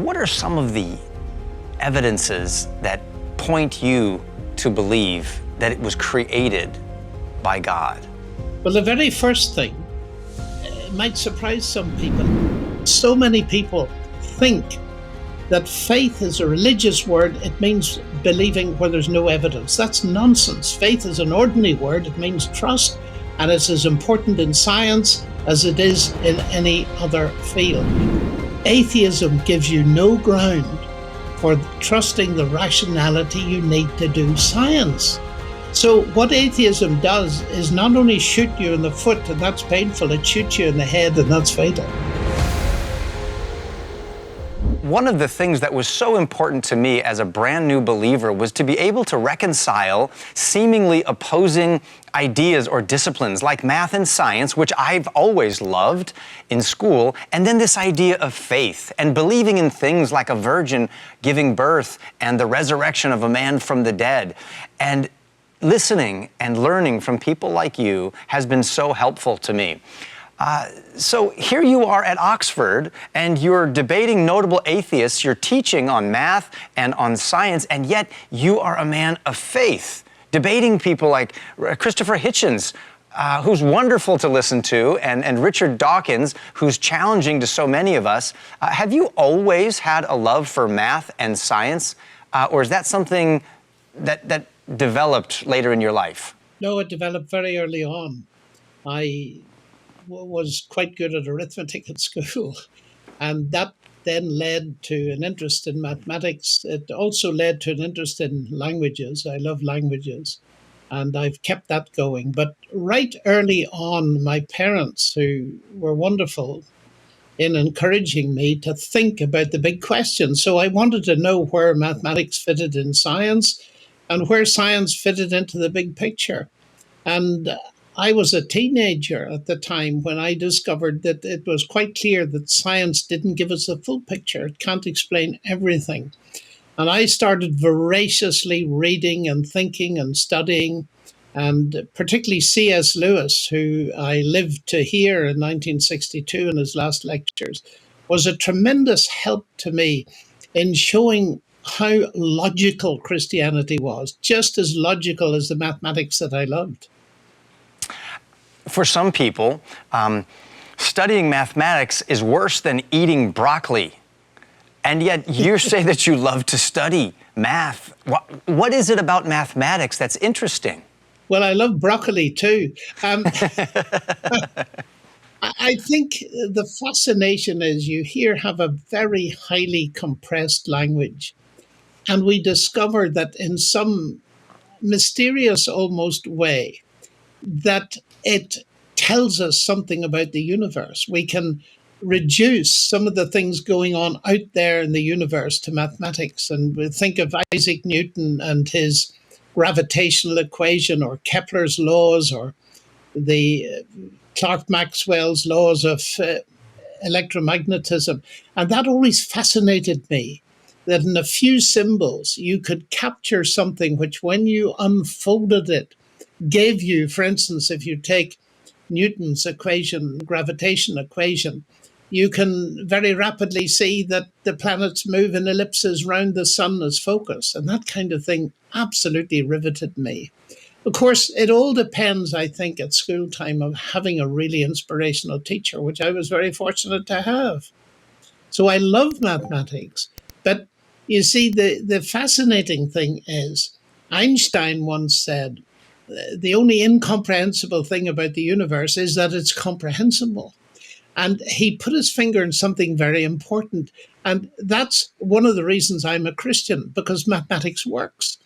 What are some of the evidences that point you to believe that it was created by God? Well, the very first thing, it might surprise some people. So many people think that faith is a religious word. It means believing where there's no evidence. That's nonsense. Faith is an ordinary word. It means trust, and it's as important in science as it is in any other field. Atheism gives you no ground for trusting the rationality you need to do science. So what atheism does is not only shoot you in the foot, and that's painful, it shoots you in the head, and that's fatal. One of the things that was so important to me as a brand new believer was to be able to reconcile seemingly opposing ideas or disciplines like math and science, which I've always loved in school, and then this idea of faith and believing in things like a virgin giving birth and the resurrection of a man from the dead. And listening and learning from people like you has been so helpful to me. So here you are at Oxford, and you're debating notable atheists, you're teaching on math and on science, and yet you are a man of faith, debating people like Christopher Hitchens, who's wonderful to listen to, and Richard Dawkins, who's challenging to so many of us. Have you always had a love for math and science, or is that something that developed later in your life? No, it developed very early on. I was quite good at arithmetic at school, and that then led to an interest in mathematics. It also led to an interest in languages. I love languages, and I've kept that going. But right early on, my parents, who were wonderful in encouraging me to think about the big questions. So I wanted to know where mathematics fitted in science and where science fitted into the big picture. And I was a teenager at the time when I discovered that it was quite clear that science didn't give us a full picture. It can't explain everything. And I started voraciously reading and thinking and studying, and particularly C.S. Lewis, who I lived to hear in 1962 in his last lectures, was a tremendous help to me in showing how logical Christianity was, just as logical as the mathematics that I loved. For some people, studying mathematics is worse than eating broccoli. And yet you say that you love to study math. What is it about mathematics that's interesting? Well, I love broccoli too. I think the fascination is you here have a very highly compressed language. And we discover that in some mysterious almost way, that it tells us something about the universe. We can reduce some of the things going on out there in the universe to mathematics. And we think of Isaac Newton and his gravitational equation, or Kepler's laws, or the Clerk Maxwell's laws of electromagnetism. And that always fascinated me, that in a few symbols you could capture something which, when you unfolded it, gave you, for instance, if you take Newton's equation, gravitation equation, you can very rapidly see that the planets move in ellipses round the sun as focus. And that kind of thing absolutely riveted me. Of course, it all depends, I think, at school time of having a really inspirational teacher, which I was very fortunate to have. So I love mathematics. But you see, the fascinating thing is, Einstein once said, the only incomprehensible thing about the universe is that it's comprehensible. And he put his finger on something very important. And that's one of the reasons I'm a Christian, because mathematics works.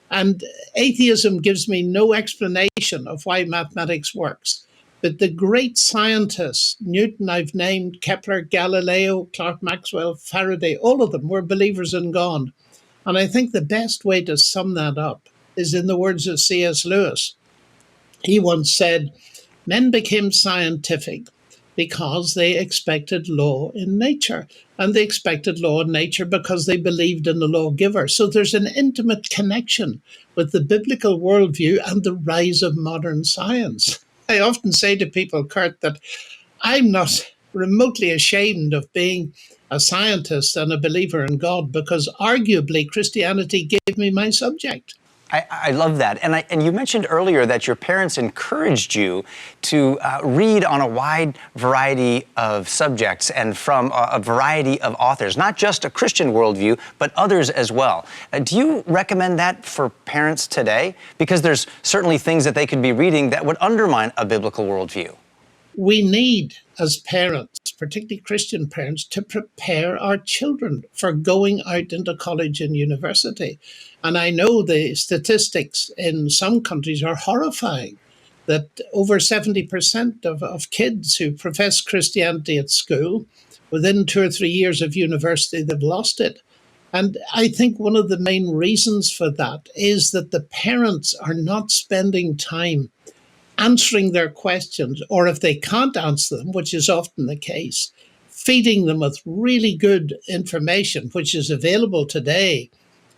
And atheism gives me no explanation of why mathematics works. But the great scientists, Newton I've named, Kepler, Galileo, Clerk Maxwell, Faraday, all of them were believers in God. And I think the best way to sum that up is in the words of C.S. Lewis. He once said, "Men became scientific because they expected law in nature. And they expected law in nature because they believed in the lawgiver." So there's an intimate connection with the biblical worldview and the rise of modern science. I often say to people, Kurt, that I'm not remotely ashamed of being a scientist and a believer in God, because arguably Christianity gave me my subject. I love that. And you mentioned earlier that your parents encouraged you to read on a wide variety of subjects and from a variety of authors, not just a Christian worldview, but others as well. Do you recommend that for parents today? Because there's certainly things that they could be reading that would undermine a biblical worldview. We need, as parents, particularly Christian parents, to prepare our children for going out into college and university. And I know the statistics in some countries are horrifying, that over 70% of kids who profess Christianity at school, within 2 or 3 years of university, they've lost it. And I think one of the main reasons for that is that the parents are not spending time answering their questions, or if they can't answer them, which is often the case, feeding them with really good information, which is available today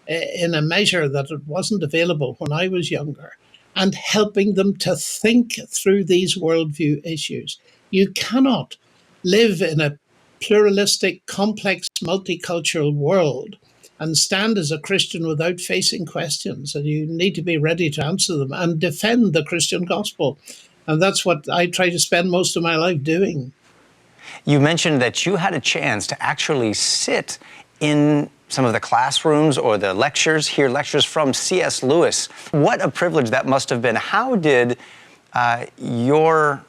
in a measure that it wasn't available when I was younger, and helping them to think through these worldview issues. You cannot live in a pluralistic, complex, multicultural world and stand as a Christian without facing questions. And you need to be ready to answer them and defend the Christian gospel. And that's what I try to spend most of my life doing. You mentioned that you had a chance to actually sit in some of the classrooms or the lectures, hear lectures from C.S. Lewis. What a privilege that must have been. How did your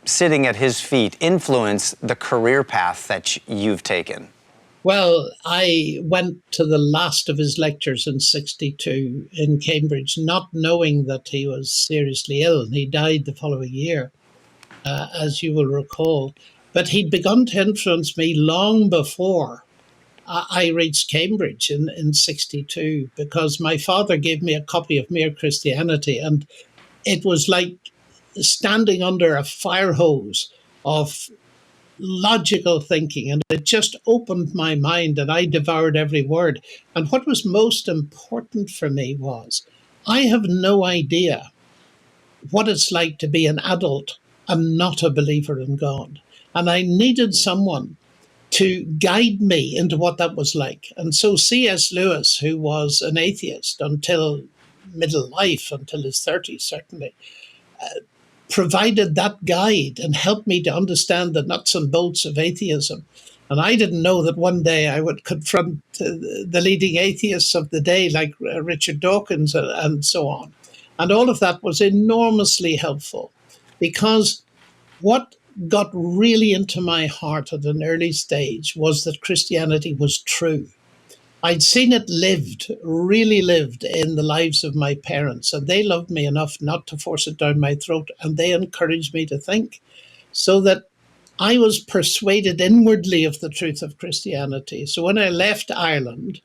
sitting at his feet influence the career path that you've taken? Well, I went to the last of his lectures in 1962 in Cambridge, not knowing that he was seriously ill. He died the following year, as you will recall. But he'd begun to influence me long before I reached Cambridge in 1962, because my father gave me a copy of Mere Christianity, and it was like standing under a fire hose of logical thinking, and it just opened my mind, and I devoured every word. And what was most important for me was I have no idea what it's like to be an adult and not a believer in God. And I needed someone to guide me into what that was like. And so C.S. Lewis, who was an atheist until middle life, until his 30s certainly, provided that guide and helped me to understand the nuts and bolts of atheism. And I didn't know that one day I would confront the leading atheists of the day, like Richard Dawkins and so on. And all of that was enormously helpful, because what got really into my heart at an early stage was that Christianity was true. I'd seen it lived, really lived in the lives of my parents, and they loved me enough not to force it down my throat, and they encouraged me to think, so that I was persuaded inwardly of the truth of Christianity. So when I left Ireland,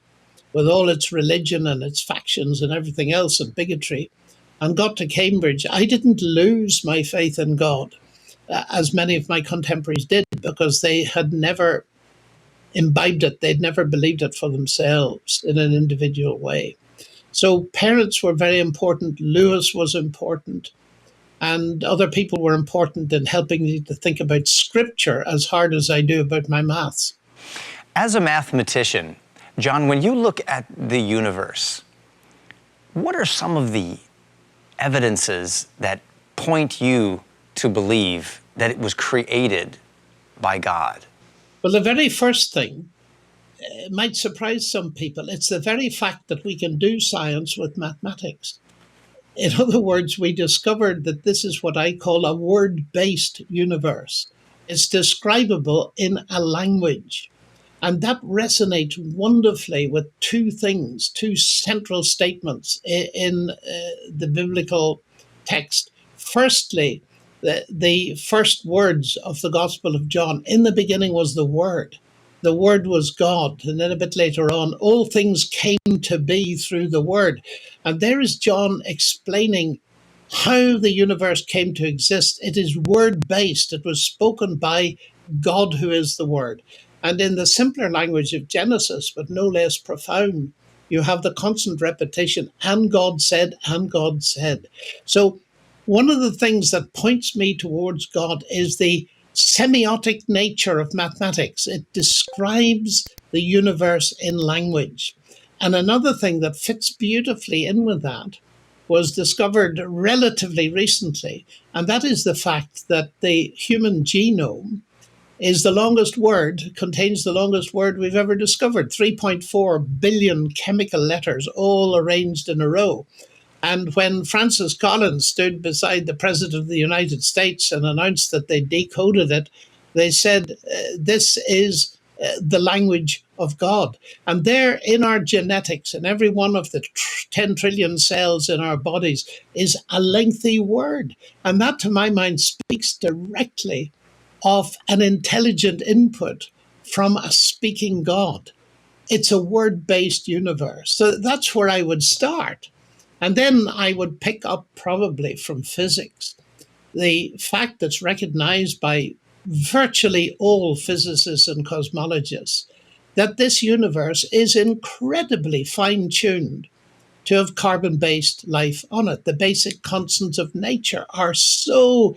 with all its religion and its factions and everything else and bigotry, and got to Cambridge, I didn't lose my faith in God, as many of my contemporaries did, because they had never imbibed it. They'd never believed it for themselves in an individual way. So parents were very important. Lewis was important. And other people were important in helping me to think about scripture as hard as I do about my maths. As a mathematician, John, when you look at the universe, what are some of the evidences that point you to believe that it was created by God? Well, the very first thing, it might surprise some people, it's the very fact that we can do science with mathematics. In other words, we discovered that this is what I call a word-based universe. It's describable in a language. And that resonates wonderfully with two things, two central statements in the biblical text. Firstly, the first words of the Gospel of John: in the beginning was the Word. The Word was God. And then a bit later on, all things came to be through the Word. And there is John explaining how the universe came to exist. It is word-based. It was spoken by God, who is the Word. And in the simpler language of Genesis, but no less profound, you have the constant repetition, and God said, and God said. So one of the things that points me towards God is the semiotic nature of mathematics. It describes the universe in language. And another thing that fits beautifully in with that was discovered relatively recently, and that is the fact that the human genome is the longest word, contains the longest word we've ever discovered, 3.4 billion chemical letters all arranged in a row. And when Francis Collins stood beside the President of the United States and announced that they decoded it, they said, this is the language of God. And there in our genetics, in every one of the 10 trillion cells in our bodies, is a lengthy word. And that, to my mind, speaks directly of an intelligent input from a speaking God. It's a word-based universe. So that's where I would start. And then I would pick up probably from physics the fact that's recognized by virtually all physicists and cosmologists that this universe is incredibly fine-tuned to have carbon-based life on it. The basic constants of nature are so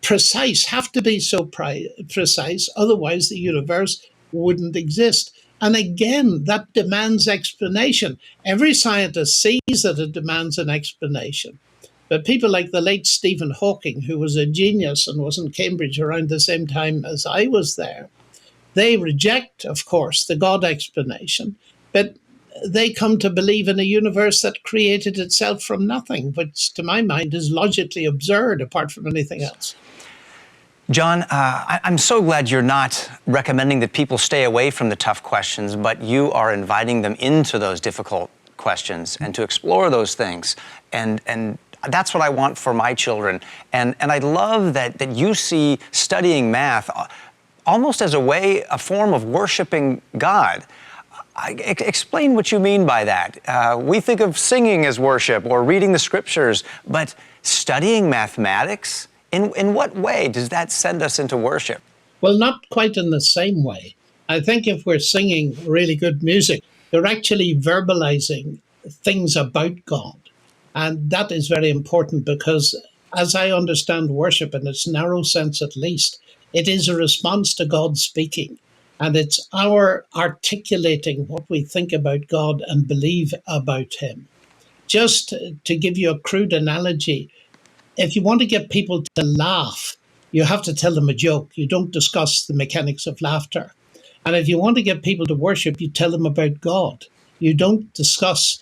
precise, have to be so precise, otherwise the universe wouldn't exist. And again, that demands explanation. Every scientist sees that it demands an explanation. But people like the late Stephen Hawking, who was a genius and was in Cambridge around the same time as I was there, they reject, of course, the God explanation, but they come to believe in a universe that created itself from nothing, which to my mind is logically absurd apart from anything else. John, I'm so glad you're not recommending that people stay away from the tough questions, but you are inviting them into those difficult questions and to explore those things. And that's what I want for my children. And I love that you see studying math almost as a form of worshiping God. Explain what you mean by that. We think of singing as worship or reading the scriptures, but studying mathematics, in what way does that send us into worship? Well, not quite in the same way. I think if we're singing really good music, you're actually verbalizing things about God. And that is very important because, as I understand worship in its narrow sense at least, it is a response to God speaking. And it's our articulating what we think about God and believe about Him. Just to give you a crude analogy, if you want to get people to laugh, you have to tell them a joke. You don't discuss the mechanics of laughter. And if you want to get people to worship, you tell them about God. You don't discuss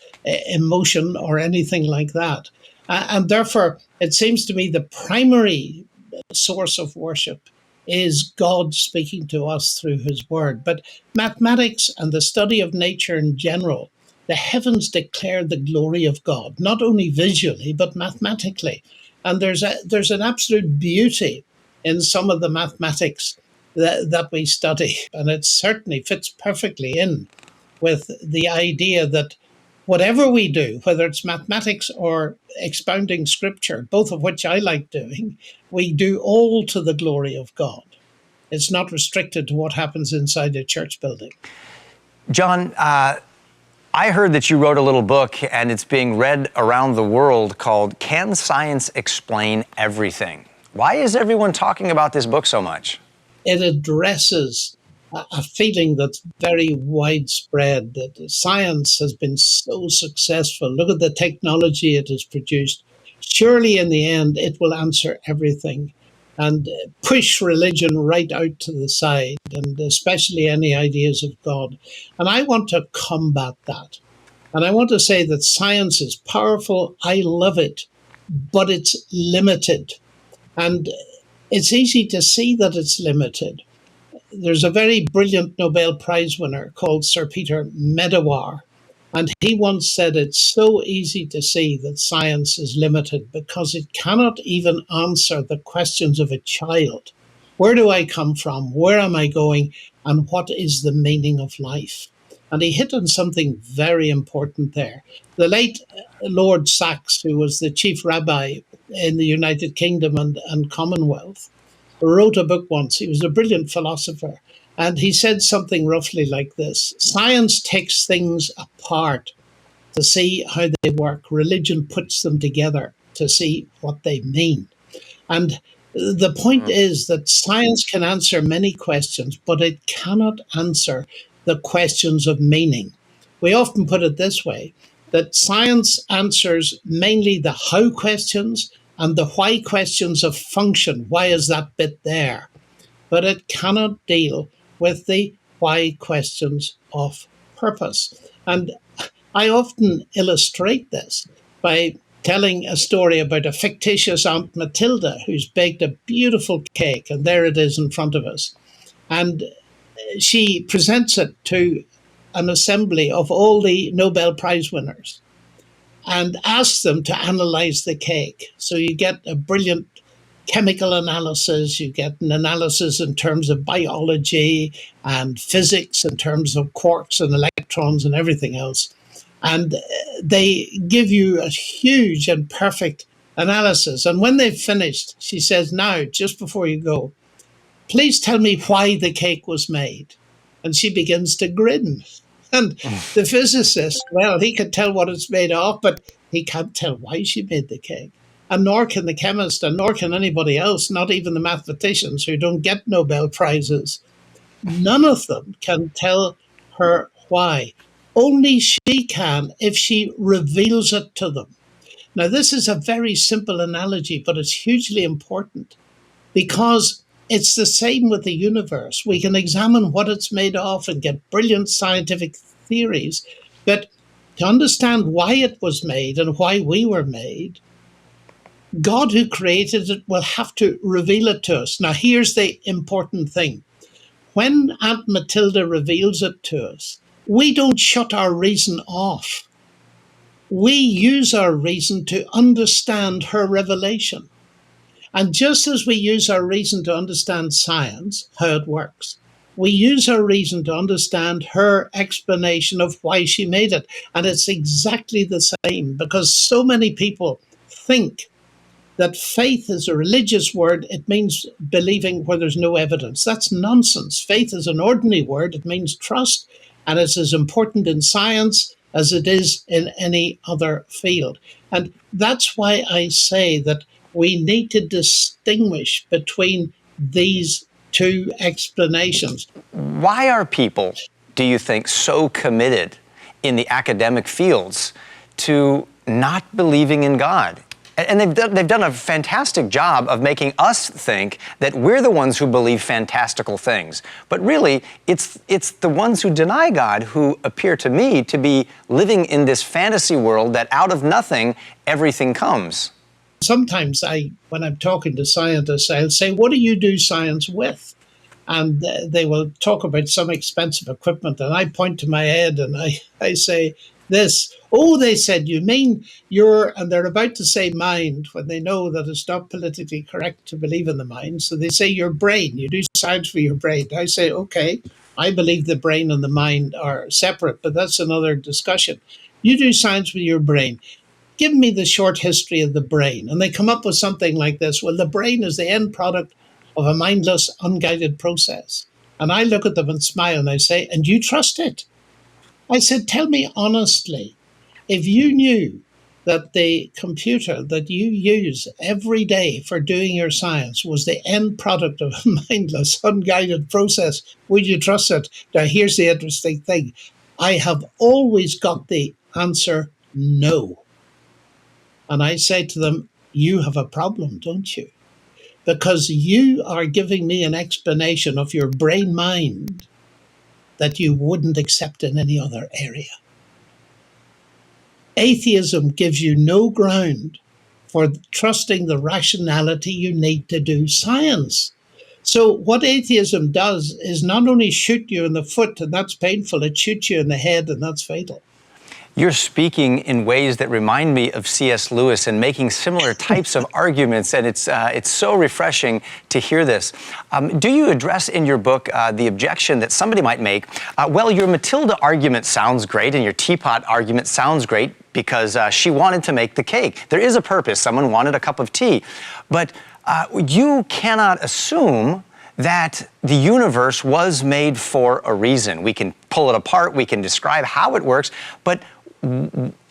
emotion or anything like that. And therefore, it seems to me the primary source of worship is God speaking to us through His Word. But mathematics and the study of nature in general, the heavens declare the glory of God, not only visually, but mathematically. And there's an absolute beauty in some of the mathematics that we study. And it certainly fits perfectly in with the idea that whatever we do, whether it's mathematics or expounding scripture, both of which I like doing, we do all to the glory of God. It's not restricted to what happens inside a church building. John, I heard that you wrote a little book, and it's being read around the world, called Can Science Explain Everything? Why is everyone talking about this book so much? It addresses a feeling that's very widespread, that science has been so successful. Look at the technology it has produced. Surely in the end, it will answer everything and push religion right out to the side, and especially any ideas of God. And I want to combat that. And I want to say that science is powerful. I love it, but it's limited. And it's easy to see that it's limited. There's a very brilliant Nobel Prize winner called Sir Peter Medawar, and he once said it's so easy to see that science is limited because it cannot even answer the questions of a child. Where do I come from? Where am I going? And what is the meaning of life? And he hit on something very important there. The late Lord Sachs, who was the chief rabbi in the United Kingdom and Commonwealth, wrote a book once. He was a brilliant philosopher. And he said something roughly like this: science takes things apart to see how they work. Religion puts them together to see what they mean. And The point is that science can answer many questions, but it cannot answer the questions of meaning. We often put it this way, that science answers mainly the how questions and the why questions of function. Why is that bit there? But it cannot deal with the why questions of purpose. And I often illustrate this by telling a story about a fictitious Aunt Matilda who's baked a beautiful cake, and there it is in front of us. And she presents it to an assembly of all the Nobel Prize winners and asks them to analyze the cake. So you get a brilliant chemical analysis, you get an analysis in terms of biology and physics, in terms of quarks and electrons and everything else. And they give you a huge and perfect analysis. And when they've finished, she says, now, just before you go, please tell me why the cake was made. And she begins to grin. And the physicist, well, he can tell what it's made of, but he can't tell why she made the cake. And nor can the chemist, and nor can anybody else, not even the mathematicians who don't get Nobel Prizes. None of them can tell her why. Only she can if she reveals it to them. Now, this is a very simple analogy, but it's hugely important because it's the same with the universe. We can examine what it's made of and get brilliant scientific theories, but to understand why it was made and why we were made, God who created it will have to reveal it to us. Now, here's the important thing. When Aunt Matilda reveals it to us, we don't shut our reason off. We use our reason to understand her revelation. And just as we use our reason to understand science, how it works, we use our reason to understand her explanation of why she made it. And it's exactly the same, because so many people think that faith is a religious word. It means believing where there's no evidence. That's nonsense. Faith is an ordinary word. It means trust, and it's as important in science as it is in any other field. And that's why I say that we need to distinguish between these two explanations. Why are people, do you think, so committed in the academic fields to not believing in God? And they've done a fantastic job of making us think that we're the ones who believe fantastical things. But really, it's the ones who deny God who appear to me to be living in this fantasy world that out of nothing, everything comes. Sometimes when I'm talking to scientists, I'll say, what do you do science with? And they will talk about some expensive equipment, and I point to my head and I say this. Oh, they said, you mean and they're about to say mind when they know that it's not politically correct to believe in the mind. So they say your brain, you do science for your brain. I say, okay, I believe the brain and the mind are separate, but that's another discussion. You do science with your brain. Give me the short history of the brain. And they come up with something like this. Well, the brain is the end product of a mindless, unguided process. And I look at them and smile and I say, and you trust it? I said, tell me honestly, if you knew that the computer that you use every day for doing your science was the end product of a mindless, unguided process, would you trust it? Now, here's the interesting thing. I have always got the answer no. And I say to them, you have a problem, don't you? Because you are giving me an explanation of your brain mind that you wouldn't accept in any other area. Atheism gives you no ground for trusting the rationality you need to do science. So what atheism does is not only shoot you in the foot, and that's painful, it shoots you in the head, and that's fatal. You're speaking in ways that remind me of C.S. Lewis and making similar types of arguments, and it's so refreshing to hear this. Do you address in your book the objection that somebody might make, well, your Matilda argument sounds great and your teapot argument sounds great because she wanted to make the cake. There is a purpose. Someone wanted a cup of tea. But you cannot assume that the universe was made for a reason. We can pull it apart, we can describe how it works, but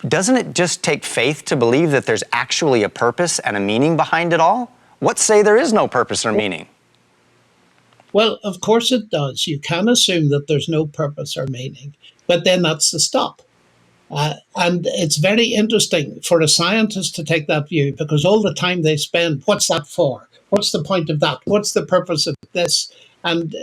doesn't it just take faith to believe that there's actually a purpose and a meaning behind it all? what say there is no purpose or meaning? Well, of course it does. You can assume that there's no purpose or meaning, but then that's the stop. And it's very interesting for a scientist to take that view, because all the time they spend, what's that for? What's the point of that? What's the purpose of this? And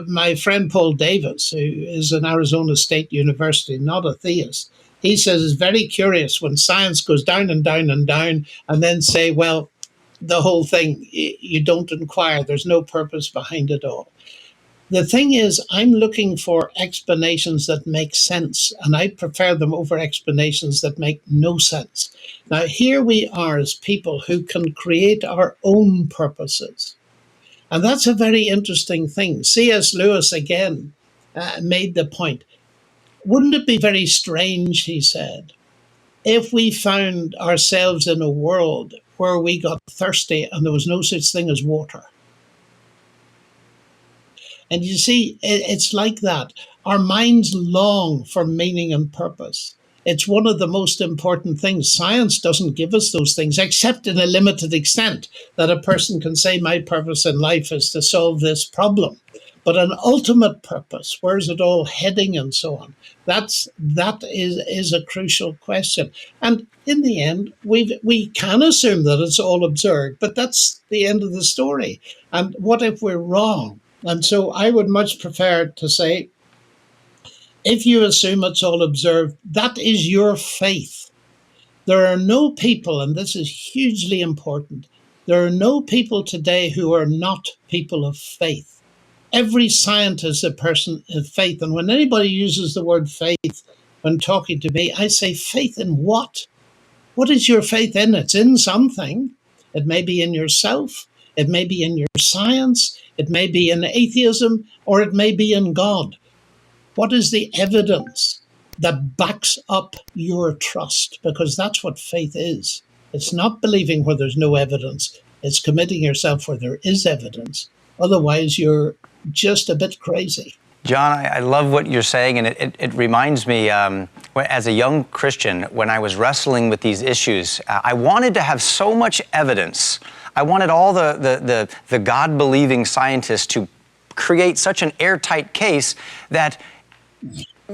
my friend Paul Davis, who is an Arizona State University, not a theist, he says it's very curious when science goes down and down and down, and then say, well, the whole thing, you don't inquire, there's no purpose behind it all. The thing is, I'm looking for explanations that make sense, and I prefer them over explanations that make no sense. Now, here we are as people who can create our own purposes. And that's a very interesting thing. C.S. Lewis, again, made the point. Wouldn't it be very strange, he said, if we found ourselves in a world where we got thirsty and there was no such thing as water? And you see, it's like that. Our minds long for meaning and purpose. It's one of the most important things. Science doesn't give us those things, except in a limited extent, that a person can say, my purpose in life is to solve this problem. But an ultimate purpose, where's it all heading and so on, that is a crucial question. And in the end, we can assume that it's all absurd, but that's the end of the story. And what if we're wrong? And so I would much prefer to say, if you assume it's all observed, that is your faith. There are no people, and this is hugely important, there are no people today who are not people of faith. Every scientist is a person of faith. And when anybody uses the word faith when talking to me, I say, faith in what? What is your faith in? It's in something. It may be in yourself. It may be in your science. It may be in atheism, or it may be in God. What is the evidence that backs up your trust? Because that's what faith is. It's not believing where there's no evidence. It's committing yourself where there is evidence. Otherwise, you're just a bit crazy. John, I love what you're saying, and it reminds me, as a young Christian, when I was wrestling with these issues, I wanted to have so much evidence. I wanted all the God-believing scientists to create such an airtight case that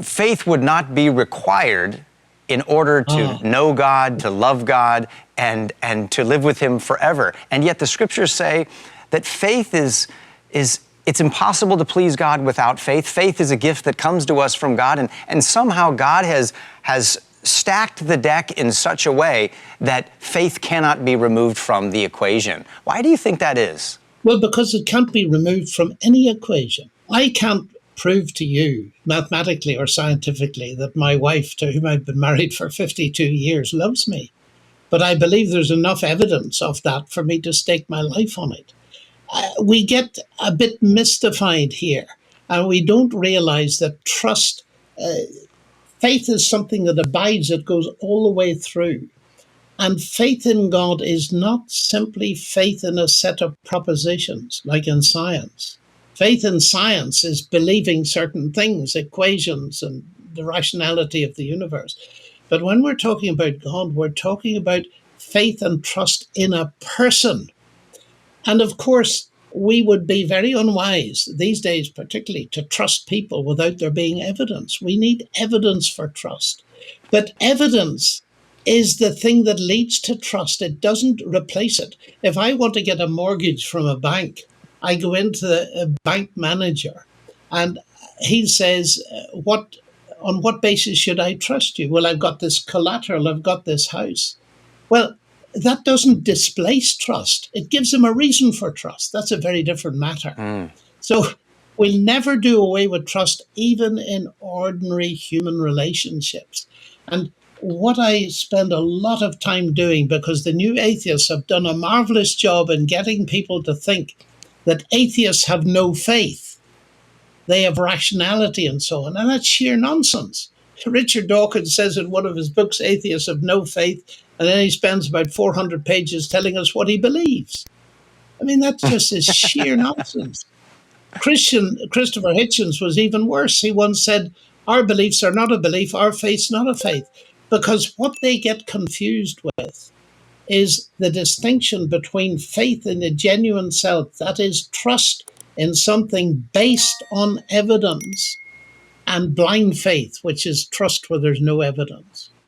faith would not be required in order to know God, to love God, and to live with Him forever. And yet the Scriptures say that faith is it's impossible to please God without faith. Faith is a gift that comes to us from God, and somehow God has stacked the deck in such a way that faith cannot be removed from the equation. Why do you think that is? Well, because it can't be removed from any equation. I can't prove to you, mathematically or scientifically, that my wife, to whom I've been married for 52 years, loves me. But I believe there's enough evidence of that for me to stake my life on it. We get a bit mystified here, and we don't realize that trust, faith is something that abides, it goes all the way through. And faith in God is not simply faith in a set of propositions, like in science. Faith in science is believing certain things, equations, and the rationality of the universe. But when we're talking about God, we're talking about faith and trust in a person. And of course, we would be very unwise these days, particularly, to trust people without there being evidence. We need evidence for trust. But evidence is the thing that leads to trust. It doesn't replace it. If I want to get a mortgage from a bank, I go into a bank manager and he says, on what basis should I trust you? Well, I've got this collateral, I've got this house. Well, that doesn't displace trust. It gives them a reason for trust. That's a very different matter. So we'll never do away with trust, even in ordinary human relationships. And what I spend a lot of time doing, because the new atheists have done a marvelous job in getting people to think that atheists have no faith. They have rationality and so on. And that's sheer nonsense. Richard Dawkins says in one of his books, Atheists Have No Faith, and then he spends about 400 pages telling us what he believes. I mean, that just is sheer nonsense. Christopher Hitchens was even worse. He once said, our beliefs are not a belief, our faith's not a faith. Because what they get confused with is the distinction between faith in a genuine self, that is, trust in something based on evidence, and blind faith, which is trust where there's no evidence.